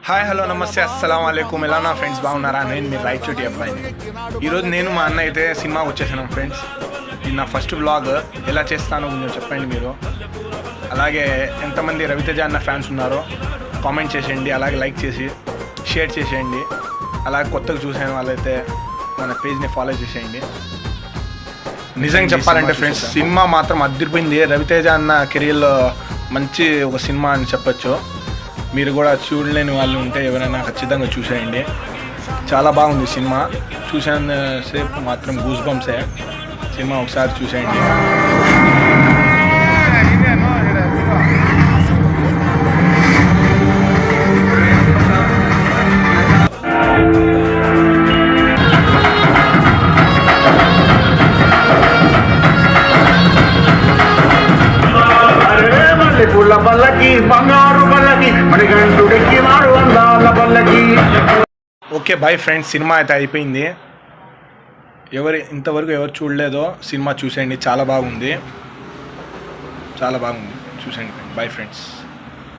Hi hello నమస్తే అస్సలం అయికుం ఎలా నా ఫ్రెండ్స్ బాగున్నారా? నేను మీ రైట్ చోటి అబ్బాయిని. ఈరోజు నేను మా అన్న అయితే సినిమాకి వచ్చేసాను ఫ్రెండ్స్. ఇది నా ఫస్ట్ వ్లాగ్. ఎలా చేస్తానో కొంచెం చెప్పండి మీరు. అలాగే ఎంతమంది రవితేజ అన్న ఫ్యాన్స్ ఉన్నారో కామెంట్ చేసేయండి, అలాగే లైక్ చేసి షేర్ చేసేయండి. అలాగే కొత్తగా చూసిన వాళ్ళైతే మన పేజ్ని ఫాలో చేసేయండి. నిజంగా చెప్పాలంటే ఫ్రెండ్స్, సినిమా మాత్రం అదిరిపోయింది. రవితేజ అన్న కెరీర్లో మంచి ఒక సినిమా అని చెప్పొచ్చు. మీరు కూడా చూడలేని వాళ్ళు ఉంటే ఎవరైనా ఖచ్చితంగా చూసేయండి. చాలా బాగుంది సినిమా. చూసిన సేపు మాత్రం గూస్ బంప్సే. సినిమా ఒకసారి చూసేయండి. ఓకే బాయ్ ఫ్రెండ్స్, సినిమా అయితే అయిపోయింది. ఇంతవరకు ఎవరు చూడలేదో సినిమా చూసేయండి. చాలా బాగుంది చూసేయండి. Bye friends.